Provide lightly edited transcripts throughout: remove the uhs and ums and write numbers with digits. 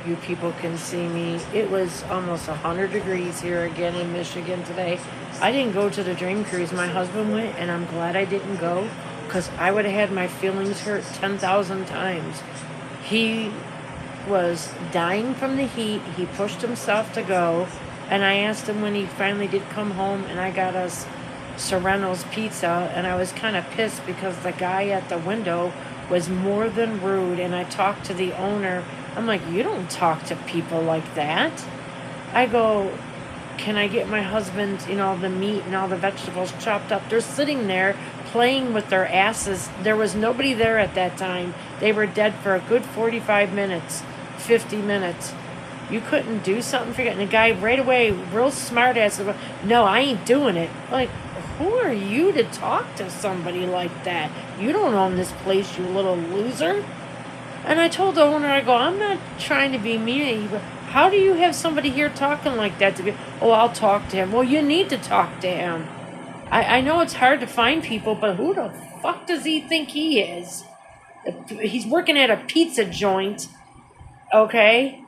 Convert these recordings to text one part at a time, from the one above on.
you people can see me. It was almost 100 degrees here again in Michigan today. I didn't go to the Dream Cruise. My husband went, and I'm glad I didn't go because I would have had my feelings hurt 10,000 times. He was dying from the heat. He pushed himself to go. And I asked him when he finally did come home, and I got us Serrano's pizza. And I was kind of pissed because the guy at the window was more than rude. And I talked to the owner. I'm like, you don't talk to people like that. I go, can I get my husband, the meat and all the vegetables chopped up? They're sitting there playing with their asses. There was nobody there at that time. They were dead for a good 45 minutes, 50 minutes. You couldn't do something for you. And the guy right away, real smart ass, no, I ain't doing it. Like, who are you to talk to somebody like that? You don't own this place, you little loser. And I told the owner, I go, I'm not trying to be mean. But how do you have somebody here talking like that to be, oh, I'll talk to him. Well, you need to talk to him. I know it's hard to find people, but who the fuck does he think he is? He's working at a pizza joint, okay?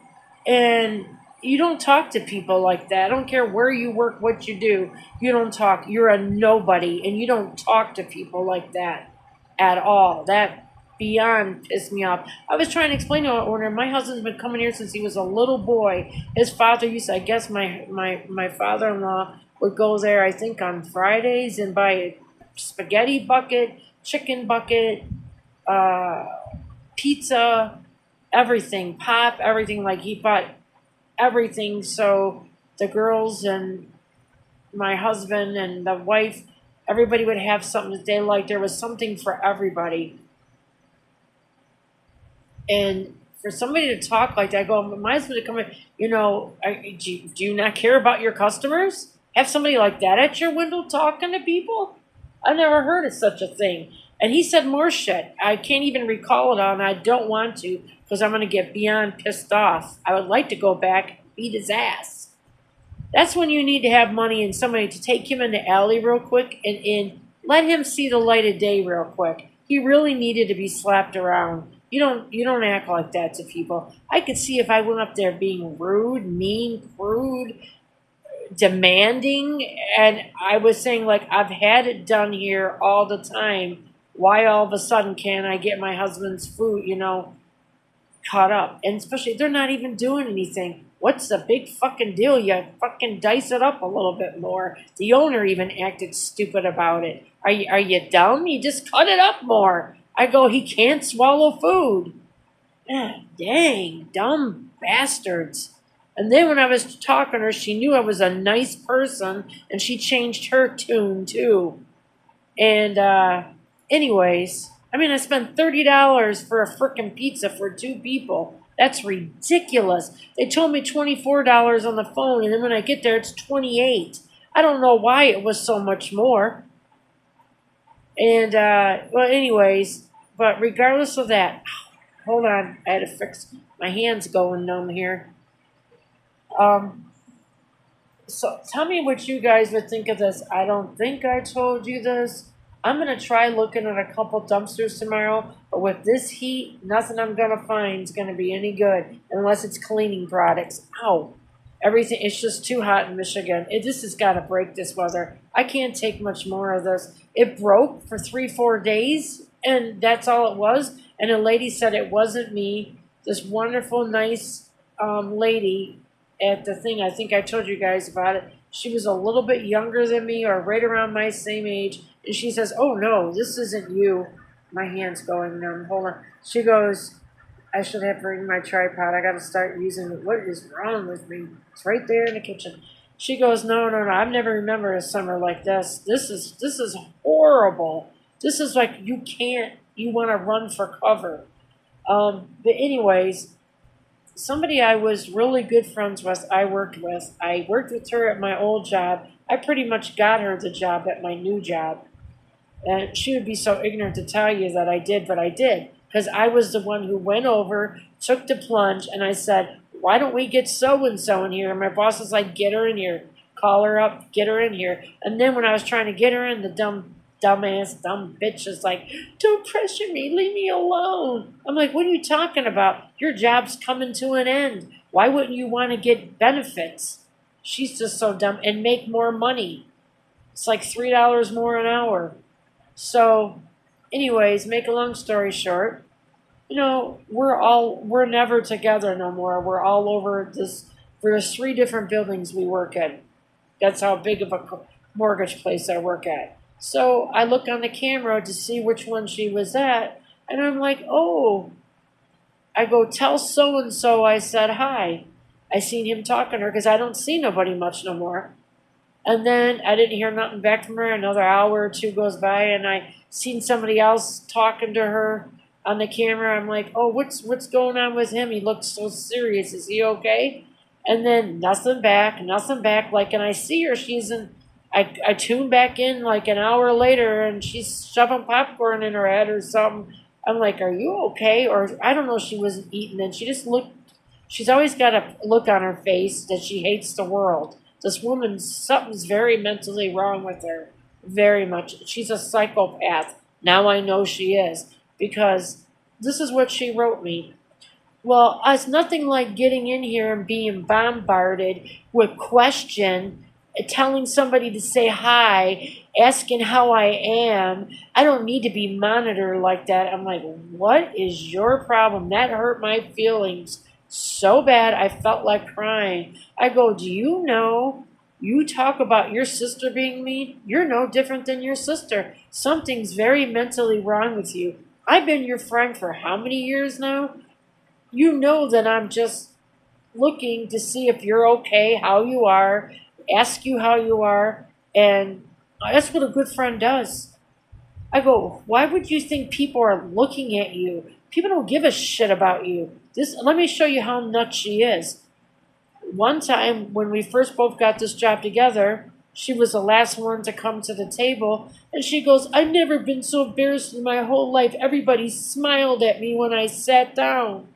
And you don't talk to people like that. I don't care where you work, what you do. You don't talk. You're a nobody, and you don't talk to people like that at all. That beyond pissed me off. I was trying to explain to our owner, my husband's been coming here since he was a little boy. His father used to, I guess my father-in-law would go there, I think, on Fridays and buy a spaghetti bucket, chicken bucket, pizza, everything, pop, everything. Like he bought everything so the girls and my husband and the wife, everybody would have something that they liked. There was something for everybody. And for somebody to talk like that, I go, my husband to come in, do you not care about your customers? Have somebody like that at your window talking to people? I never heard of such a thing. And he said more shit. I can't even recall it all, and I don't want to because I'm going to get beyond pissed off. I would like to go back and beat his ass. That's when you need to have money and somebody to take him in the alley real quick and let him see the light of day real quick. He really needed to be slapped around. You don't act like that to people. I could see if I went up there being rude, mean, crude, demanding, and I was saying like I've had it done here all the time. Why all of a sudden can't I get my husband's food, caught up? And especially they're not even doing anything. What's the big fucking deal? You fucking dice it up a little bit more. The owner even acted stupid about it. Are you dumb? You just cut it up more. I go, he can't swallow food. Dang, dumb bastards. And then when I was talking to her, she knew I was a nice person, and she changed her tune too. And anyways, I spent $30 for a frickin' pizza for two people. That's ridiculous. They told me $24 on the phone, and then when I get there, it's $28. I don't know why it was so much more. And well, anyways, but regardless of that, hold on, I had to fix my hands going numb here. So tell me what you guys would think of this. I don't think I told you this. I'm going to try looking at a couple dumpsters tomorrow, but with this heat, nothing I'm going to find is going to be any good unless it's cleaning products. Ow. Everything, it's just too hot in Michigan. This has got to break this weather. I can't take much more of this. It broke for 3-4 days, and that's all it was. And a lady said it wasn't me. This wonderful, nice lady at the thing, I think I told you guys about it. She was a little bit younger than me or right around my same age. And she says, oh, no, this isn't you. My hand's going numb. Hold on. She goes, I should have bring my tripod. I got to start using it. What is wrong with me? It's right there in the kitchen. She goes, no. I've never remembered a summer like this. This is horrible. This is like you want to run for cover. But anyways, somebody I was really good friends with, I worked with her at my old job. I pretty much got her the job at my new job. And she would be so ignorant to tell you that I did, but I did. Because I was the one who went over, took the plunge, and I said, why don't we get so-and-so in here? And my boss was like, get her in here. Call her up, get her in here. And then when I was trying to get her in, the dumb dumbass, dumb bitch is like, don't pressure me, leave me alone. I'm like, what are you talking about? Your job's coming to an end. Why wouldn't you want to get benefits? She's just so dumb and make more money. It's like $3 more an hour. So, anyways, make a long story short, we're never together no more. We're all over this. There's 3 different buildings we work in. That's how big of a mortgage place I work at. So I look on the camera to see which one she was at, and I'm like, oh, I go, tell so-and-so I said hi. I seen him talking to her because I don't see nobody much no more. And then I didn't hear nothing back from her. Another hour or 2 goes by, and I seen somebody else talking to her on the camera. I'm like, oh, what's going on with him? He looks so serious. Is he okay? And then nothing back. Like, and I see her. I tune back in like an hour later, and she's shoving popcorn in her head or something. I'm like, are you okay? Or I don't know, she wasn't eating, and she just looked. She's always got a look on her face that she hates the world. This woman, something's very mentally wrong with her. Very much. She's a psychopath. Now I know she is. Because this is what she wrote me. Well, it's nothing like getting in here and being bombarded with question, telling somebody to say hi, asking how I am. I don't need to be monitored like that. I'm like, what is your problem? That hurt my feelings so bad I felt like crying. I go, do you know, you talk about your sister being mean? You're no different than your sister. Something's very mentally wrong with you. I've been your friend for how many years now? You know that I'm just looking to see if you're okay, how you are, ask you how you are, and that's what a good friend does. I go, why would you think people are looking at you? People don't give a shit about you. Let me show you how nuts she is. One time when we first both got this job together, she was the last one to come to the table, and she goes, I've never been so embarrassed in my whole life. Everybody smiled at me when I sat down.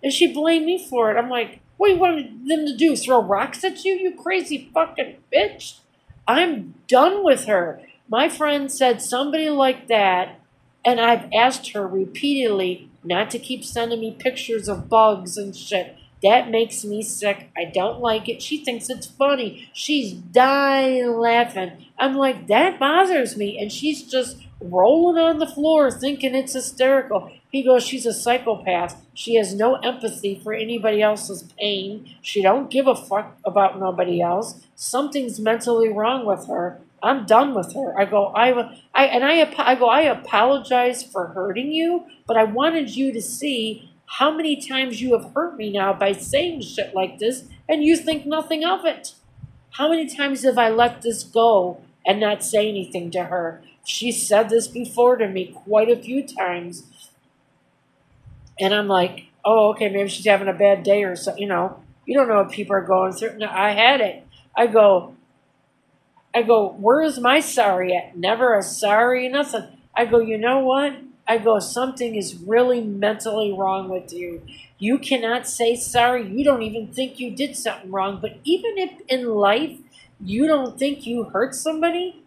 And she blamed me for it. I'm like, what do you want them to do? Throw rocks at you, you crazy fucking bitch? I'm done with her. My friend said somebody like that, and I've asked her repeatedly not to keep sending me pictures of bugs and shit. That makes me sick. I don't like it. She thinks it's funny. She's dying laughing. I'm like, that bothers me. And she's just rolling on the floor thinking it's hysterical. He goes, she's a psychopath. She has no empathy for anybody else's pain. She don't give a fuck about nobody else. Something's mentally wrong with her. I'm done with her. I go, I apologize for hurting you, but I wanted you to see how many times you have hurt me now by saying shit like this, and you think nothing of it. How many times have I let this go and not say anything to her? She said this before to me quite a few times. And I'm like, oh, okay, maybe she's having a bad day or something. You don't know what people are going through. No, I had it. I go, where's my sorry at? Never a sorry, nothing. I go, you know what? I go, something is really mentally wrong with you. You cannot say sorry. You don't even think you did something wrong. But even if in life you don't think you hurt somebody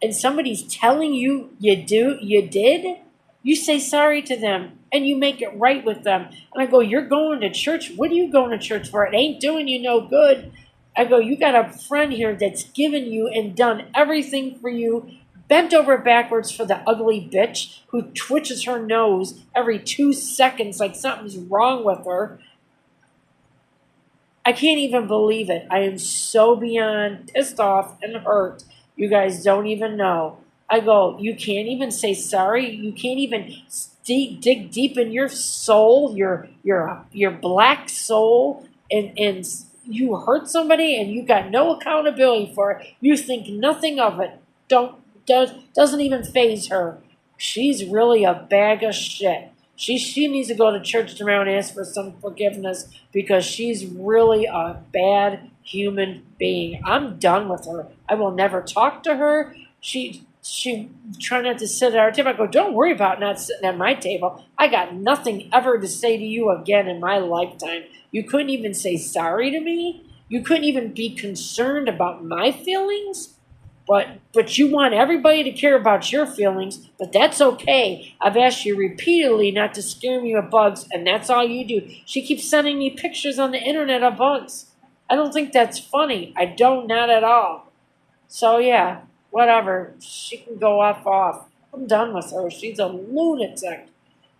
and somebody's telling you you did, you say sorry to them and you make it right with them. And I go, you're going to church? What are you going to church for? It ain't doing you no good. I go, you got a friend here that's given you and done everything for you, bent over backwards for the ugly bitch who twitches her nose every 2 seconds like something's wrong with her. I can't even believe it. I am so beyond pissed off and hurt. You guys don't even know. I go, you can't even say sorry. You can't even dig deep in your soul, your black soul, and you hurt somebody and you got no accountability for it. You think nothing of it. Doesn't even faze her. She's really a bag of shit. She needs to go to church tomorrow and ask for some forgiveness because she's really a bad human being. I'm done with her. I will never talk to her. She try not to sit at our table. I go, don't worry about not sitting at my table. I got nothing ever to say to you again in my lifetime. You couldn't even say sorry to me? You couldn't even be concerned about my feelings? But you want everybody to care about your feelings, but that's okay. I've asked you repeatedly not to scare me with bugs, and that's all you do. She keeps sending me pictures on the internet of bugs. I don't think that's funny. I don't, not at all. So yeah, whatever. She can go off. I'm done with her. She's a lunatic.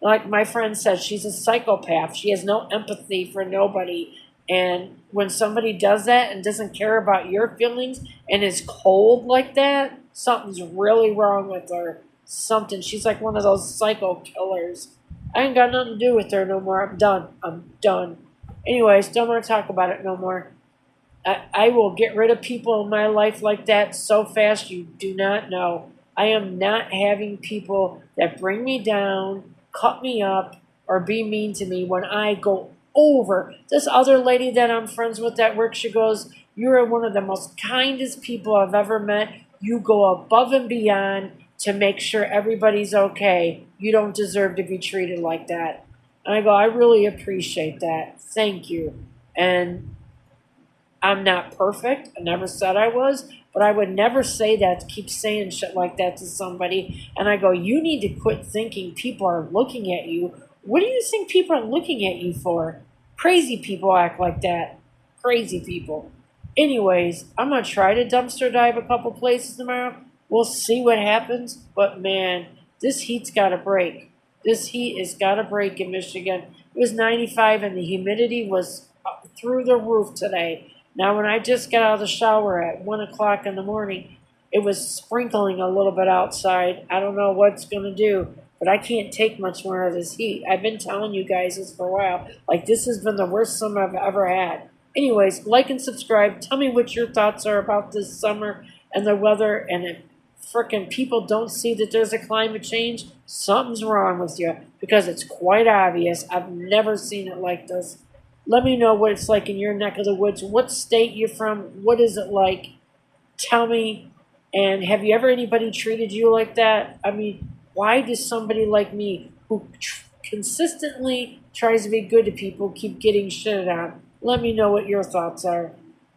Like my friend said, she's a psychopath. She has no empathy for nobody. And when somebody does that and doesn't care about your feelings and is cold like that, something's really wrong with her. Something. She's like one of those psycho killers. I ain't got nothing to do with her no more. I'm done. I'm done. Anyways, don't want to talk about it no more. I will get rid of people in my life like that so fast you do not know. I am not having people that bring me down, cut me up, or be mean to me when I go over. This other lady that I'm friends with at work, she goes, "You're one of the most kindest people I've ever met. You go above and beyond to make sure everybody's okay. You don't deserve to be treated like that." And I go, "I really appreciate that. Thank you." And I'm not perfect. I never said I was, but I would never say that, keep saying shit like that to somebody. And I go, you need to quit thinking people are looking at you. What do you think people are looking at you for? Crazy people act like that. Crazy people. Anyways, I'm going to try to dumpster dive a couple places tomorrow. We'll see what happens. But man, this heat's got to break. This heat has got to break in Michigan. It was 95 and the humidity was through the roof today. Now, when I just got out of the shower at 1 o'clock in the morning, it was sprinkling a little bit outside. I don't know what's going to do, but I can't take much more of this heat. I've been telling you guys this for a while. Like, this has been the worst summer I've ever had. Anyways, like and subscribe. Tell me what your thoughts are about this summer and the weather. And if frickin' people don't see that there's a climate change, something's wrong with you, because it's quite obvious. I've never seen it like this. Let me know what it's like in your neck of the woods. What state you're from? What is it like? Tell me. And have you ever anybody treated you like that? I mean, why does somebody like me, who consistently tries to be good to people, keep getting shitted on? Let me know what your thoughts are.